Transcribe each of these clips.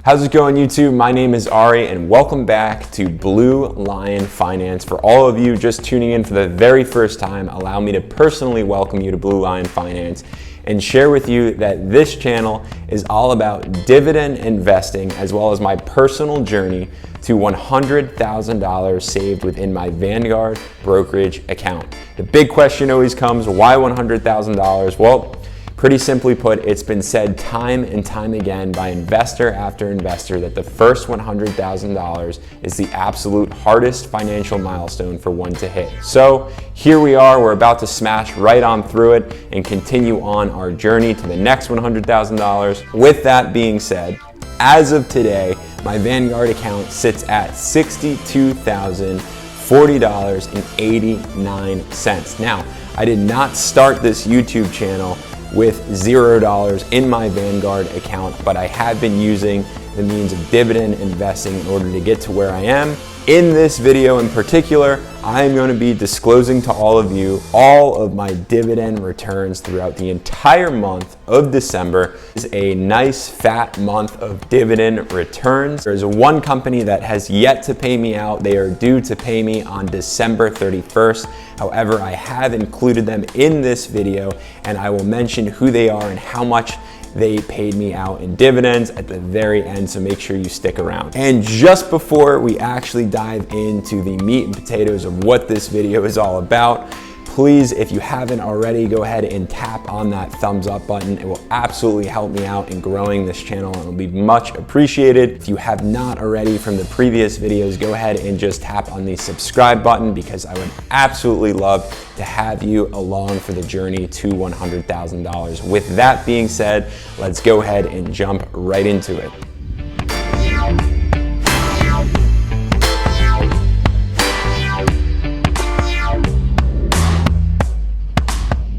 How's it going, YouTube? My name is Ari and welcome back to Blue Lion Finance. For all of you just tuning in for the very first time, allow me to personally welcome you to Blue Lion Finance and share with you that this channel is all about dividend investing as well as my personal journey to $100,000 saved within my Vanguard brokerage account. The big question always comes, why $100,000? Well, pretty simply put, it's been said time and time again by investor after investor that the first $100,000 is the absolute hardest financial milestone for one to hit. So here we are, we're about to smash right on through it and continue on our journey to the next $100,000. With that being said, as of today, my Vanguard account sits at $62,040.89. Now, I did not start this YouTube channel with $0 in my Vanguard account, but I have been using the means of dividend investing in order to get to where I am. In this video in particular, I am going to be disclosing to all of you all of my dividend returns throughout the entire month of December. This is a nice fat month of dividend returns. There's one company that has yet to pay me out. They are due to pay me on December 31st. However, I have included them in this video and I will mention who they are and how much they paid me out in dividends at the very end, so make sure you stick around. And just before we actually dive into the meat and potatoes of what this video is all about, please, if you haven't already, go ahead and tap on that thumbs up button. It will absolutely help me out in growing this channel and it'll be much appreciated. If you have not already from the previous videos, go ahead and just tap on the subscribe button because I would absolutely love to have you along for the journey to $100,000. With that being said, let's go ahead and jump right into it.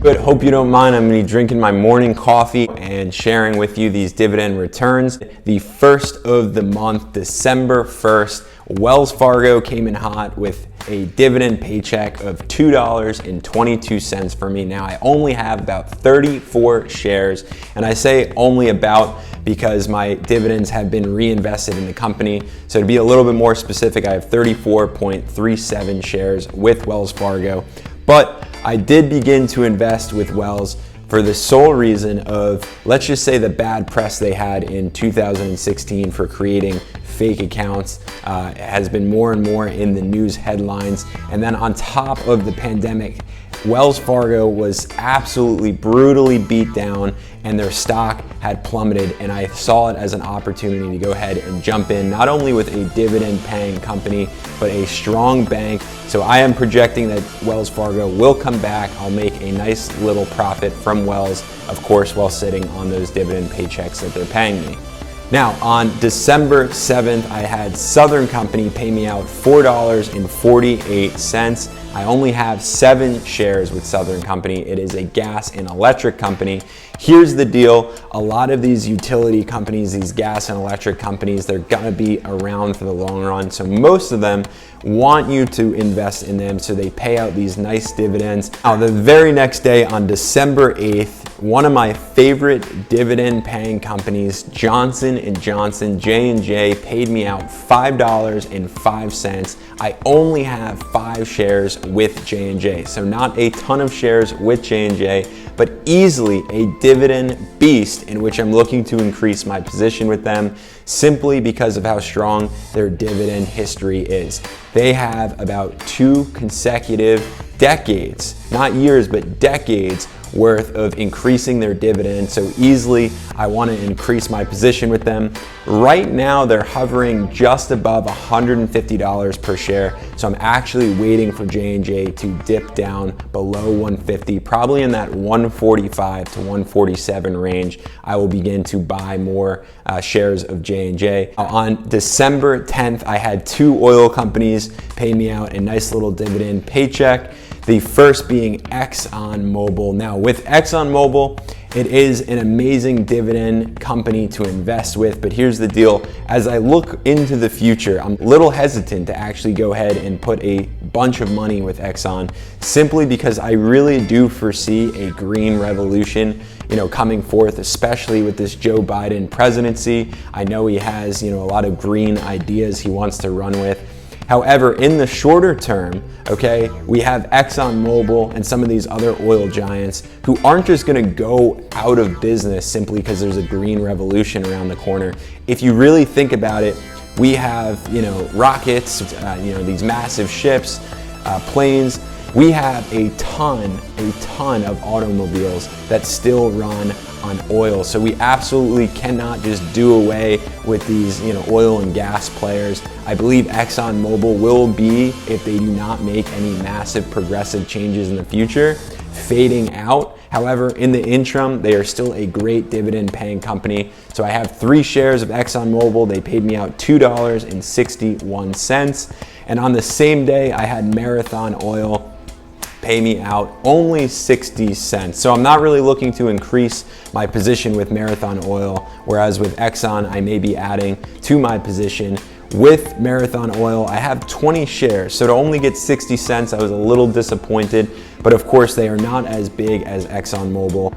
Good, hope you don't mind. I'm gonna be drinking my morning coffee and sharing with you these dividend returns. The first of the month, December 1st, Wells Fargo came in hot with a dividend paycheck of $2.22 for me. Now, I only have about 34 shares, and I say only about because my dividends have been reinvested in the company. So to be a little bit more specific, I have 34.37 shares with Wells Fargo. But I did begin to invest with Wells for the sole reason of, let's just say, the bad press they had in 2016 for creating fake accounts has been more and more in the news headlines. And then on top of the pandemic, Wells Fargo was absolutely brutally beat down and their stock had plummeted, and I saw it as an opportunity to go ahead and jump in, not only with a dividend paying company, but a strong bank. So I am projecting that Wells Fargo will come back. I'll make a nice little profit from Wells, of course, while sitting on those dividend paychecks that they're paying me. Now, on December 7th, I had Southern Company pay me out $4.48. I only have 7 shares with Southern Company. It is a gas and electric company. Here's the deal. A lot of these utility companies, these gas and electric companies, they're gonna be around for the long run. So most of them want you to invest in them, so they pay out these nice dividends. Now, the very next day on December 8th, one of my favorite dividend paying companies, Johnson & Johnson, J&J, paid me out $5.05. I only have 5 shares with J&J, so not a ton of shares with J&J, but easily a dividend beast in which I'm looking to increase my position with them simply because of how strong their dividend history is. They have about 2 consecutive decades, not years, but decades worth of increasing their dividend. So easily I want to increase my position with them. Right now they're hovering just above $150 per share. So I'm actually waiting for J&J to dip down below 150, probably in that 145 to 147 range. I will begin to buy more shares of J&J. On December 10th, I had 2 oil companies pay me out a nice little dividend paycheck. The first being Exxon Mobil. Now with Exxon Mobil, it is an amazing dividend company to invest with, but here's the deal. As I look into the future, I'm a little hesitant to actually go ahead and put a bunch of money with Exxon, simply because I really do foresee a green revolution, coming forth, especially with this Joe Biden presidency. I know he has, a lot of green ideas he wants to run with. However, in the shorter term, okay, we have Exxon Mobil and some of these other oil giants who aren't just gonna go out of business simply because there's a green revolution around the corner. If you really think about it, we have, rockets, these massive ships, planes. We have a ton of automobiles that still run on oil. So we absolutely cannot just do away with these, oil and gas players. I believe Exxon Mobil will be, if they do not make any massive progressive changes in the future, fading out. However, in the interim, they are still a great dividend paying company. So I have 3 shares of Exxon Mobil. They paid me out $2.61. And on the same day, I had Marathon Oil pay me out only 60 cents. So I'm not really looking to increase my position with Marathon Oil, whereas with Exxon, I may be adding to my position. With Marathon Oil, I have 20 shares, so to only get 60 cents, I was a little disappointed, but of course they are not as big as Exxon Mobil.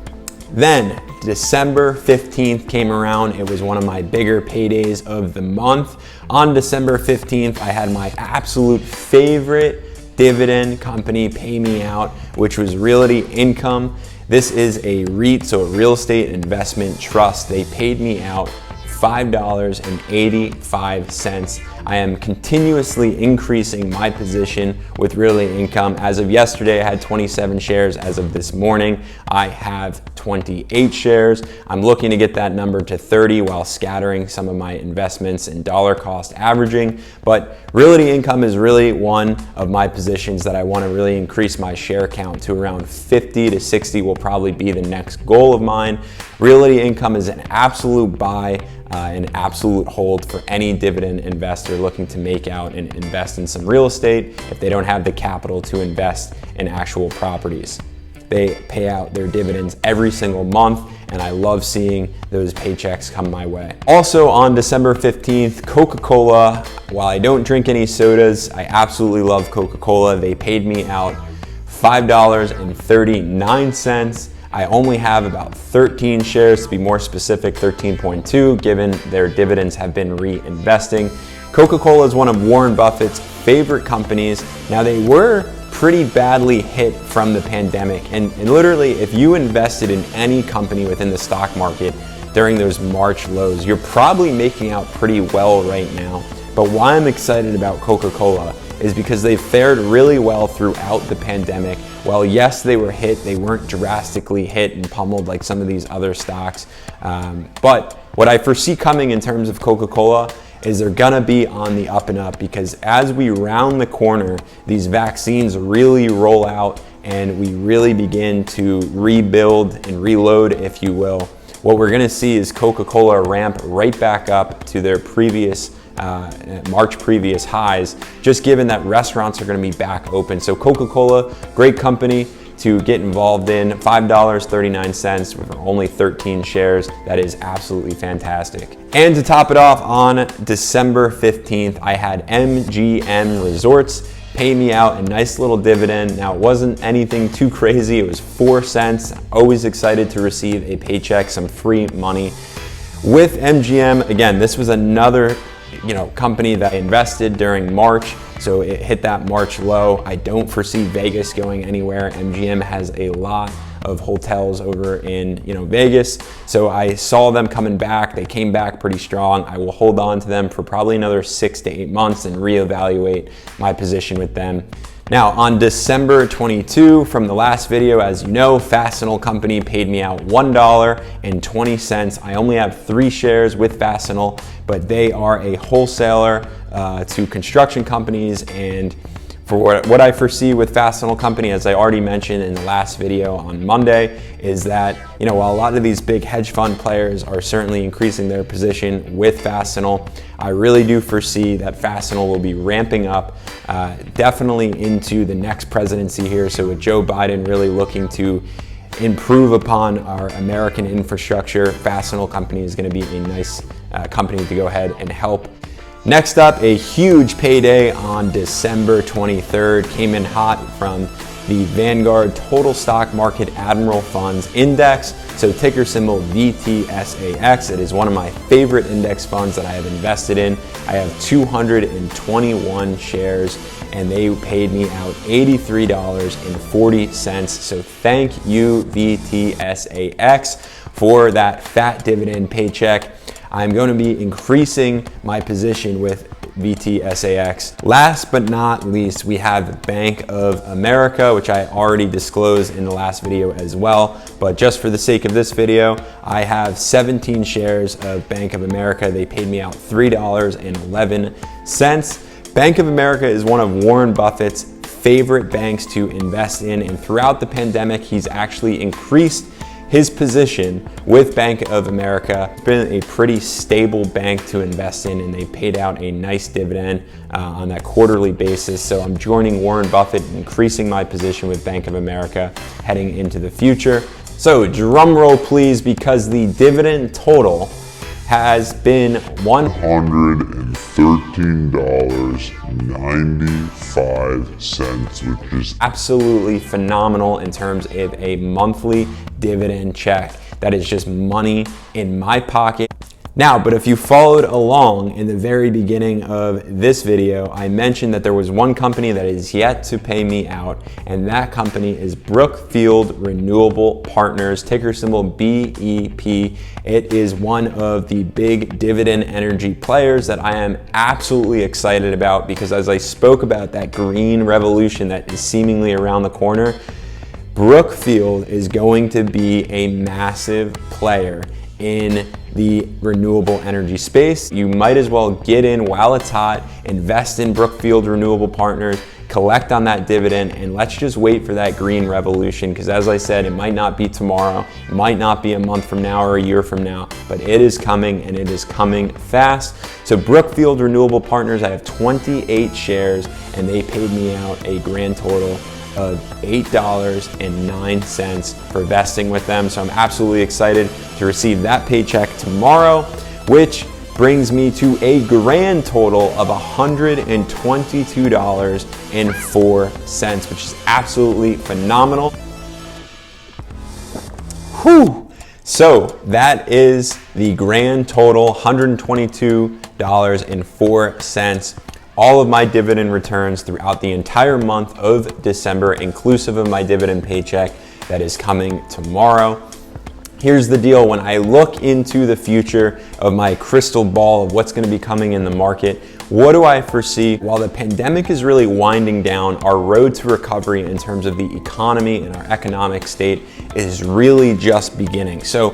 Then December 15th came around. It was one of my bigger paydays of the month. On December 15th, I had my absolute favorite dividend company pay me out, which was Realty Income. This is a REIT, so a real estate investment trust. They paid me out $5.85. I am continuously increasing my position with Realty Income. As of yesterday, I had 27 shares. As of this morning, I have 28 shares. I'm looking to get that number to 30 while scattering some of my investments in dollar cost averaging. But Realty Income is really one of my positions that I want to really increase my share count to around 50 to 60 will probably be the next goal of mine. Realty Income is an absolute buy, an absolute hold for any dividend investor looking to make out and invest in some real estate if they don't have the capital to invest in actual properties. They pay out their dividends every single month, and I love seeing those paychecks come my way. Also on December 15th, CocaCola. While I don't drink any sodas, I absolutely love CocaCola. They paid me out $5.39. I only have about 13 shares, to be more specific, 13.2, given their dividends have been reinvesting. Coca-Cola is one of Warren Buffett's favorite companies. Now, they were pretty badly hit from the pandemic, and literally, if you invested in any company within the stock market during those March lows, you're probably making out pretty well right now. But why I'm excited about Coca-Cola is because they fared really well throughout the pandemic. While yes, they were hit, they weren't drastically hit and pummeled like some of these other stocks. But what I foresee coming in terms of Coca-Cola is they're gonna be on the up and up, because as we round the corner, these vaccines really roll out and we really begin to rebuild and reload, if you will. What we're gonna see is Coca-Cola ramp right back up to their previous March previous highs, just given that restaurants are going to be back open. So Coca-Cola, great company to get involved in. $5.39 for only 13 shares. That is absolutely fantastic. And to top it off, on December 15th, I had MGM Resorts pay me out a nice little dividend. Now, it wasn't anything too crazy. It was 4 cents. Always excited to receive a paycheck, some free money. With MGM, again, this was another company that I invested during March, so it hit that March low. I don't foresee Vegas going anywhere. MGM has a lot of hotels over in Vegas, so I saw them coming back. They came back pretty strong. I will hold on to them for probably another 6 to 8 months and reevaluate my position with them. Now, on December 22, from the last video, as you know, Fastenal company paid me out $1.20. I only have 3 shares with Fastenal, but they are a wholesaler to construction companies, and For what I foresee with Fastenal Company, as I already mentioned in the last video on Monday, is that, while a lot of these big hedge fund players are certainly increasing their position with Fastenal, I really do foresee that Fastenal will be ramping up definitely into the next presidency here. So with Joe Biden really looking to improve upon our American infrastructure, Fastenal Company is going to be a nice company to go ahead and help. Next up, a huge payday on December 23rd came in hot from the Vanguard Total Stock Market Admiral Funds Index, so ticker symbol VTSAX. It is one of my favorite index funds that I have invested in. I have 221 shares and they paid me out $83.40. So thank you, VTSAX, for that fat dividend paycheck. I'm going to be increasing my position with VTSAX. Last but not least, we have Bank of America, which I already disclosed in the last video as well. But just for the sake of this video, I have 17 shares of Bank of America. They paid me out $3.11. Bank of America is one of Warren Buffett's favorite banks to invest in. And throughout the pandemic, he's actually increased his position with Bank of America. It's been a pretty stable bank to invest in, and they paid out a nice dividend on that quarterly basis. So I'm joining Warren Buffett, increasing my position with Bank of America heading into the future. So drum roll please, because the dividend total has been $113.95, which is absolutely phenomenal in terms of a monthly dividend check. That is just money in my pocket. Now, but if you followed along in the very beginning of this video, I mentioned that there was one company that is yet to pay me out, and that company is Brookfield Renewable Partners, ticker symbol BEP. It is one of the big dividend energy players that I am absolutely excited about, because as I spoke about that green revolution that is seemingly around the corner, Brookfield is going to be a massive player in the renewable energy space. You might as well get in while it's hot, invest in Brookfield Renewable Partners, collect on that dividend, and let's just wait for that green revolution, because as I said, it might not be tomorrow, it might not be a month from now or a year from now, but it is coming, and it is coming fast. So Brookfield Renewable Partners, I have 28 shares, and they paid me out a grand total of $8.09 for investing with them. So I'm absolutely excited to receive that paycheck tomorrow, which brings me to a grand total of $122.04, which is absolutely phenomenal. Whew. So that is the grand total, $122.04. All of my dividend returns throughout the entire month of December, inclusive of my dividend paycheck that is coming tomorrow. Here's the deal. When I look into the future of my crystal ball of what's going to be coming in the market, what do I foresee? While the pandemic is really winding down, our road to recovery in terms of the economy and our economic state is really just beginning. So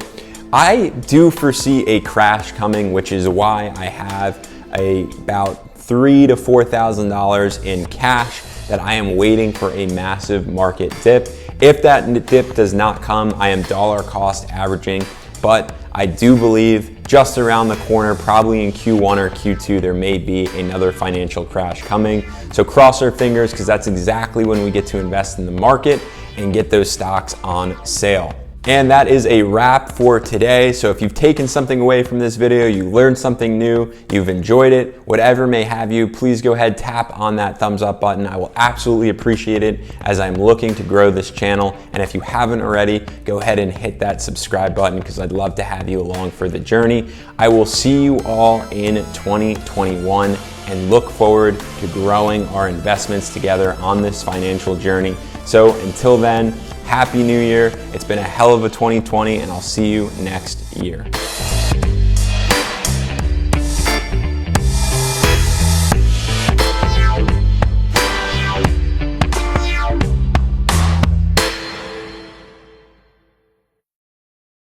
I do foresee a crash coming, which is why I have about $3,000 to $4,000 in cash that I am waiting for a massive market dip. If that dip does not come, I am dollar cost averaging, but I do believe just around the corner, probably in Q1 or Q2, there may be another financial crash coming. So cross our fingers, because that's exactly when we get to invest in the market and get those stocks on sale. And that is a wrap for today. So if you've taken something away from this video, you learned something new, you've enjoyed it, whatever may have you, please go ahead, tap on that thumbs up button. I will absolutely appreciate it, as I'm looking to grow this channel. And if you haven't already, go ahead and hit that subscribe button, because I'd love to have you along for the journey. I will see you all in 2021 and look forward to growing our investments together on this financial journey. So until then, Happy New Year. It's been a hell of a 2020, and I'll see you next year.